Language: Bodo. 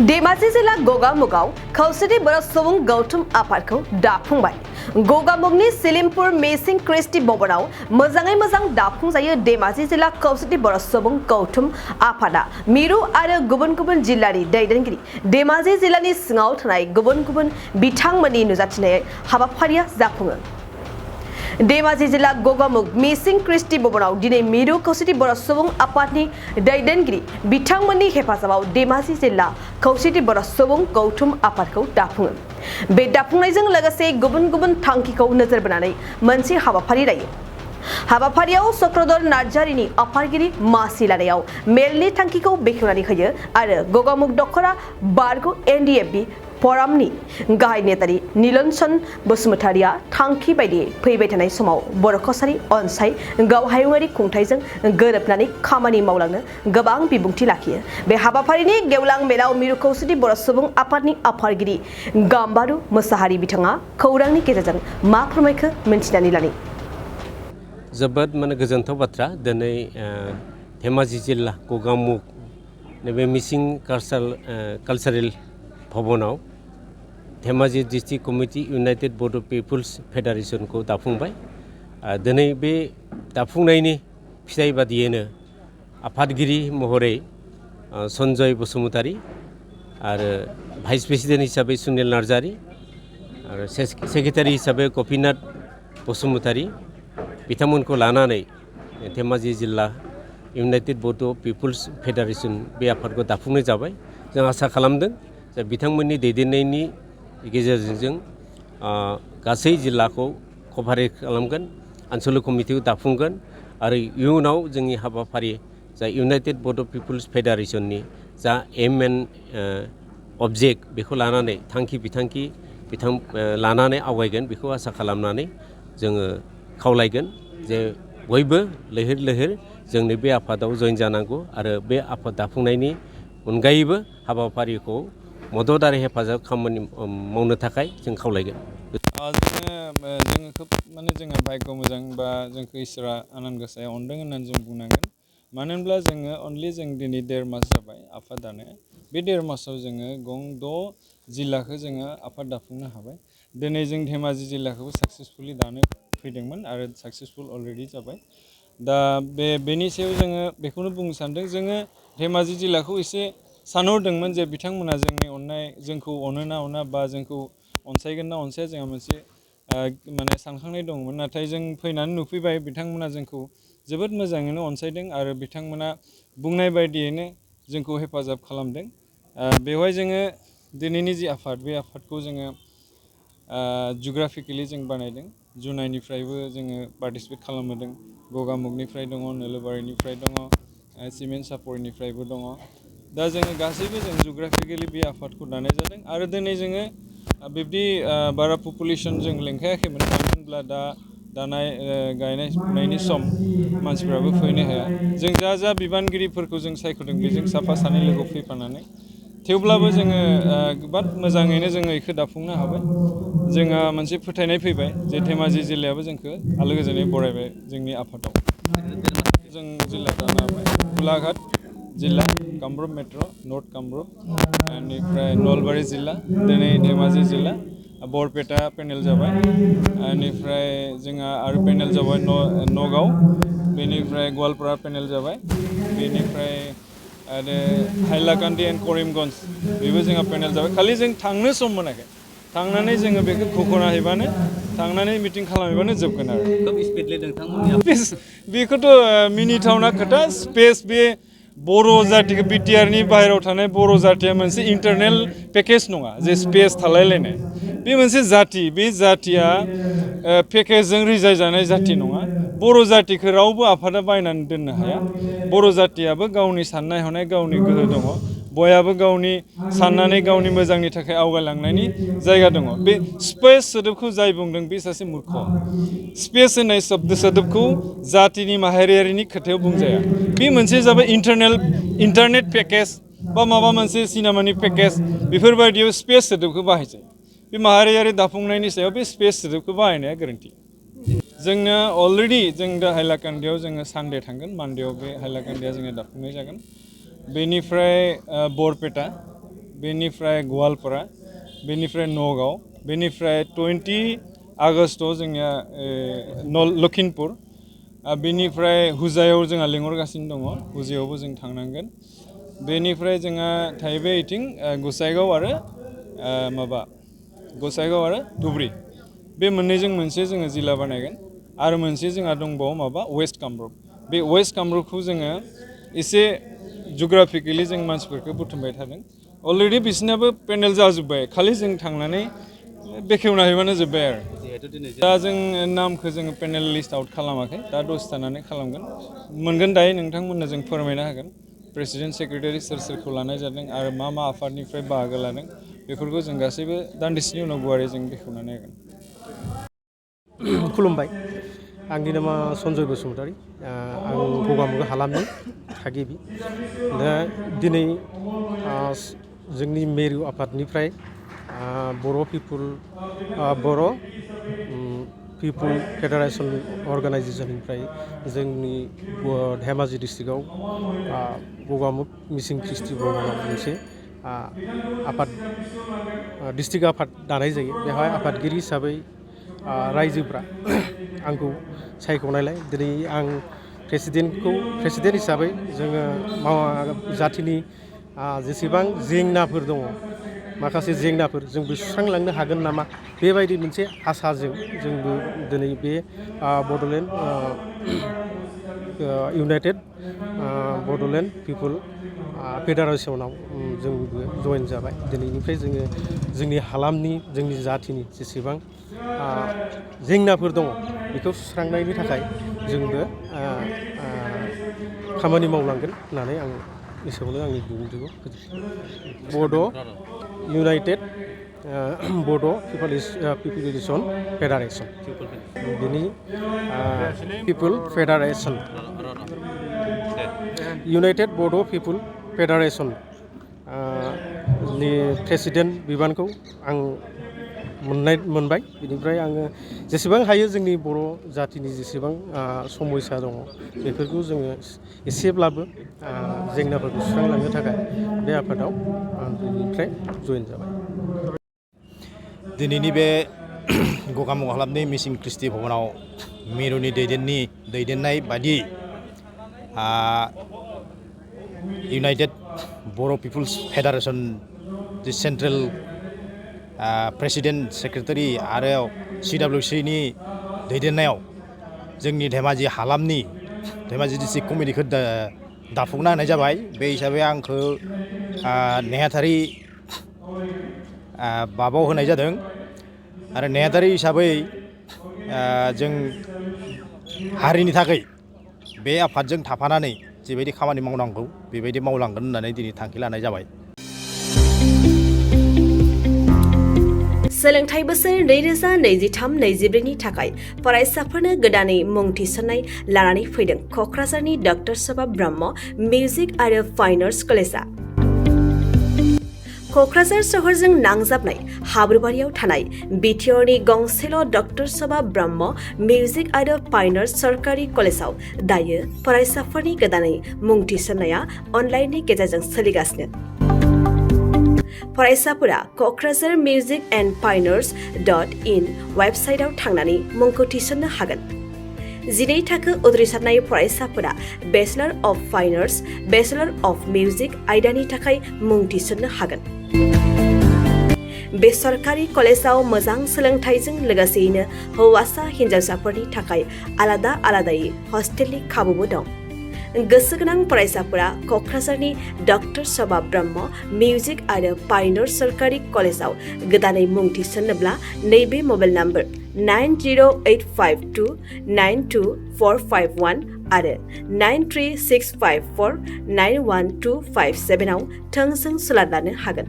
धेमाजि जिल्ला गगामुगाव खौसेथि बर' सुबुं गौथुम आफादखौ दाफुंबाय। गगामुगनि सिलिमपुर मेसिं क्रिस्टि भवनाव मोजाङै मोजां दाफुंजायो धेमाजि जिल्ला खौसेथि बर' सुबुं गौथुम आफादा मिरु आरो गुबुन गुबुन जिल्लानि दैदेनगिरि धेमाजि जिल्लानि सिङाव थानाय गुबुन गुबुन बिथांमोननि नुजाथिनाय हाबाफारिया जाफुङो। धेमाजि जिल्ला गगामुग मेसिं क्रिस्टि भवनाव दिनै मिरु खौसेथि बर' सुबुं आफादनि दैदेनगिरि बिथांमोननि हेफाजाबाव धेमाजि जिल्ला खौसेथि बर' सुबुं गौथुम आफादखौ दाफुङो। बे दाफुंनायजों लोगोसे गुबुन गुबुन थांखिखौ नोजोर बोनानै मोनसे हाबाफारि लायो। हाबाफारियाव चक्रधर नार्जारिनि आफादगिरि मासि लानायाव मेलनि थांखिखौ बेखेवनानै होयो आरो गगामुग दखरा बारग' NDFB फरामनि गाहाय नेतारि नीलनसन बसुमतारिया थांखि बायदियै फैबाय थानाय समाव बर' कसारि अनसाय गावहायुङारि खुंथायजों गोरोबनानै खामानि मावलांनो गोबां बिबुंथि लाखियो। बे हाबाफारिनि गेवलां मेलाव मिरु खौसेथि बर' सुबुं आफादनि आफादगिरि गाम्बारु मोसाहारि बिथाङा खौरांनि गेजेरजों मा फोरमायखो मिन्थिनानै लानि। जोबोद गोजोनथाव बाथ्रा दिनै धेमाजि जिल्ला गगामुग नैबे मिसिं कालचारेल भवनाव Dhemaji district committee united Bodo' peoples फेडारेसनखौ दाफुंबाय। दिनै बे दाफुंनायनि फिथाइ बादियैनो आफादगिरि महरै सन्जय बसुमतारी आरो भाइस प्रेसिडेन्ट हिसाबै सुनिल नार्जारी आरो सेक्रेटारि हिसाबै गपिनाथ बसुमतारी बिथांमोनखौ लानानै धेमाजि जिल्ला इउनाइटेड बड' पिपुल्स फेडारेसन बे आफादखौ दाफुंनाय जाबाय। जों आसा खालामदों जे बिथांमोननि दैदेननायनि गेजेरजों जों गासै जिल्लाखौ कभारेज खालामगोन, आनसलिक कमिटिखौ दाफुंगोन आरो इयुनाव जोंनि हाबाफारि जा इउनाइटेड बड' पिपुल्स फेडारेसननि जा एम एन्ड अबजेक्ट बेखौ लानानै थांखि बिथांखि लानानै आवगायगोन बेखौ आसा खालामनानै जोङो खावलायगोन जे बयबो लैहोर लैहोर जोंनि बे आफादाव जइन जानांगौ आरो बे आफाद दाफुंनायनि अनगायैबो हाबाफारिखौ मदद आरो हेफाजाब खामानि मावनो थाखाय जों खावलायगोन। जोङो खोब जोंहा भाग्य मोजां बा जोंखौ इसोरा आनान गसाया अनदों होननानै जों बुंनांगोन। मानो होनब्ला जोङो अनलि जों दिनै 1.5 मास जाबाय आफाद दानो। बे 1.5 मासाव जोङो 6 जिल्लाखौ जोङो आफाद दाफुंनो हाबाय। दिनै जों धेमाजि जिल्लाखौबो साक्सेसफुलि दानो फैदोंमोन आरो साक्सेसफुल अलरेडि जाबाय। दा बेनि सायाव जोङो बेखौनो बुंनो सानदों, जोङो धेमाजि जिल्लाखौ एसे सानहरदोंमोन जे बिथांमोना जोंनि अननाय जोंखौ अनो ना अना बा जोंखौ अनसायगोन ना अनसाया जोंहा मोनसे सानखांनाय दंमोन। नाथाय जों फैनानै नुफैबाय बिथांमोना जोंखौ जोबोद मोजाङैनो अनसायदों आरो बिथांमोना बुंनाय बायदियैनो जोंखौ हेफाजाब खालामदों। बेवहाय जोङो दिनैनि जि आफाद बे आफादखौ जोङो जिअग्राफिकेलि जों बानायदों। जुनाइनिफ्रायबो जोङो पार्टिसिपेट खालामदों, गगामुगनिफ्राय दङ, नोलोबारिनिफ्राय दङ, सिमेन्ट सापरिनिफ्रायबो दङ। दा जोङो गासैबो जों जिअग्राफिकेलि बे आफादखौ दानाय जादों आरो दिनै जोङो बिब्दि बारा पपुलेसन जों लेंखायाखैमोन। मानो होनब्ला दानाय गायनाय फुनायनि सम मानसिफ्राबो फैनो हाया। जों जा बिबानगिरिफोरखौ जों सायख'दों बेजों साफा सानै लोगो फैफानानै थेवब्लाबो जोङो जोबोद मोजाङैनो जोङो बेखौ दाफुंनो हाबाय। जोंहा मोनसे फोथायनाय फैबाय जे धेमाजि जिल्लायाबो जोंखौ आलो गोजोनै बरायबाय जोंनि आफादाव। जों जिल्ला दानो हाबाय। गलाघाट जिल्ला, कामरुप मेट्र', नर्थ कामरुप, बेनिफ्राय नलबारि जिल्ला, दिनै धेमाजि जिल्ला, बरपेटा पेनेल जाबाय, बेनिफ्राय जोंहा आरो पेनेल जाबाय नगाव, बेनिफ्राय गवालपारा पेनेल जाबाय, बेनिफ्राय आरो हाइलाकान्दि एन्ड करिमगन्ज बेबो जोंहा पेनेल जाबाय। खालि जों थांनो सम मोनाखै, थांनानै जोङो बेखौ खुख'ना हैबानो थांनानै मिटिं खालामहैबानो जोबगोन आरो। बेखौथ' मिनिथावना खोथा। स्पेस बे बर' जातिखौ बिटिआरनि बाहेरायाव थानाय बर' जातिया मोनसे इन्टारनेल पेकेज नङा जे स्पेस थालायलायनाय। बे मोनसे जाति, बे जातिया पेकेजजों रिजायजानाय जाति नङा। बर' जातिखौ रावबो आफादा बायनानै दोननो हाया। बर' जातियाबो गावनि साननाय हनाय गावनि गोहो दङ। बयहाबो गावनि साननानै गावनि मोजांनि थाखाय आवगायलांनायनि जायगा दङ। बे स्पेस सोदोबखौ जाय बुंदों बे सासे मूर्ख। स्पेस होननाय सोदोबखौ जातिनि माहारियारिनि खोथायाव बुंजाया। बे मोनसे जाबाय इन्टारनेट पेकेज बा माबा मोनसे सिनेमानि पेकेज, बेफोरबायदियाव स्पेस सोदोबखौ बाहायजायो। बे माहारियारि दाफुंनायनि सायाव बे स्पेस सोदोबखौ बाहायनाया गोरोन्थि। जोंना अलरेडि जों दा हाइलाकान्दियाव जोङो सानडे थांगोन, मानडेयाव बे हाइलाकान्दिया जोङो दाफुंनाय जागोन। बेनिफ्राय बरपेटा बेनिफ्राय गवालपारा, बेनिफ्राय नगाव, बेनिफ्राय 20 आगस्टआव जोंनिया लखिमपुर, बेनिफ्राय हुजायाव जोंहा लिंहरगासिनो दङ, हुजायावबो जों थांनांगोन। बेनिफ्राय जोंहा थाहैबाय इथिं गसाइगाव आरो गसाइगाव आरो धुब्री, बे मोननैजों मोनसे जोङो जिल्ला बानायगोन। आरो मोनसे जोंहा दंबावो वेस्ट कामरुप, बे वेस्ट कामरुपखौ जोङो एसे जुग्राफिकेलि जों मानसिफोरखौ बुथुमबाय थादों। अलरेडि बिसिनाबो पेनेल जाजोब्बाय, खालि जों थांनानै बेखेवना हैबानो जोब्बाय आरो। दा जों नामखौ जोङो पेनेल लिस्ट आउट खालामाखै, दा दसे थानानै खालामगोन, मोनगोन दायो नोंथांमोननो जों फोरमायना होगोन। प्रेसिडेन्ट सेक्रेटारि सोर सोरखौ लानाय जादों आरो मा मा आफादनिफ्राय बाहागो लादों बेफोरखौ जों गासैबो दान्दिसेनि उनाव गुवारै जों बेखेवनानै होगोन। खुलुमबाय, आंनि नामा सन्जय बसुमतारी, आं गगामुग हालामनि थागिबि। दा दिनै जोंनि मेरु आफादनिफ्राय बर' पिपुल फेडारेसन अर्गानाइजेसननिफ्राय जोंनि धेमाजि डिस्ट्रिक्टआव गगामुग मिसिं ख्रिस्टि भबनाव मोनसे आफाद डिस्ट्रिक्ट आफाद दानाय जायो। बेवहाय आफादगिरि हिसाबै रायजोफ्रा आंखौ सायख'नायलाय दिनै आं प्रेसिडेन्ट हिसाबै जोङो जाथिनि जेसेबां जेंनाफोर दङ, माखासे जेंनाफोर जोंबो सुस्रांलांनो हागोन नामा, बेबायदि मोनसे आसाजों जोंबो दिनै बे बड'लेण्ड इउनाइटेड बड'लेण्ड पिपुल फेडारेसनाव जोंबो जयेन जाबाय। दिनैनिफ्राय जोङो जोंनि हालामनि, जोंनि जाथिनि जेसेबां जेंनाफोर दङ बेखौ सुस्रांनायनि थाखाय जोंबो खामानि मावलांगोन होननानै आं एसेयावनो आंनि बिबुंथिखौ फोजोबबाय। इउनाइटेड बड' पिपुलेसन फेडारेसन, बेनि पिपुल फेडारेसन, इउनाइटेड बड' पिपुल फेडारेसन नि प्रेसिडेन्ट बिबानखौ आं मोनबाय। बेनिफ्राय आङो जेसेबां हायो जोंनि बर' जातिनि जेसेबां समयसा दङ बेफोरखौ जोङो एसेब्लाबो जेंनाफोरखौ सुस्रांलांनो थाखाय बे आफादाव आं दिनैनिफ्राय जयेन जाबाय। दिनैनि बे गगामुग हालामनि मिसिं ख्रिस्टि भबनाव मिरुनि दैदेननाय बायदियै इउनाइटेड बर' पिपुल्स फेडारेसन दि सेन्ट्रेल प्रेसिडेन्ट सेक्रेटारि आरो CWCनि दैदेननायाव जोंनि धेमाजि हालामनि धेमाजि डिस्ट्रिक्ट कमिटिखौ दाफुंना होनाय जाबाय। बे हिसाबै आंखौ नेहाथारि बाबाव होनाय जादों आरो नेहाथारि हिसाबै जों हारिनि थाखाय बे आफादजों थाफानानै जेबायदि खामानि मावनांगौ बेबायदि मावलांगोन होननानै दिनै थांखि लानाय जाबाय। सोलोंथाइ बोसोर 2023-24नि थाखाय फरायसाफोरनो गोदानै मुं थिसननाय लानानै फैदों क'क्राझारनि डक्टर सभा ब्रह्म मिउजिक आरो फाइन आर्ट्स कलेजआ। क'क्राझार सहरजों नांजाबनाय हाब्रुबारियाव थानाय बिटिआरनि गंसेल' डक्टर सभा ब्रह्म मिउजिक आरो फाइन आर्ट्स सरकारि कलेजआव दायो फरायसाफोरनि गोदानै मुं थिसननाया अनलाइननि गेजेरजों सोलिगासिनो। फरायसाफोरा क'क्राझार मिउजिक एन्ड फाइन आर्ट्स.in वेबसाइटआव थांनानै मुंखौ थिसननो हागोन। 12 थाखो उथ्रिसारनाय फरायसाफोरा bachelor of fine arts, bachelor of music आयदानि थाखाय मुं थिसननो हागोन। बे सरकारि कलेजाव मोजां सोलोंथाइजों लोगोसेयैनो हौवासा हिन्जावसाफोरनि थाखाय आलादा आलादायै हस्टेलनि खाबुबो दं। गोसो गोनां फरायसाफोरा क'क्राझारनि डक्टर सभा ब्रह्म मिउजिक आरो फाइन आर्ट्स सरकारि कलेजाव गोदानै मुं थिसन्नोब्ला नैबे मबाइल नम्बर 9085292451 आरो 9365491257 आव थोंजों सुलाद लानो हागोन।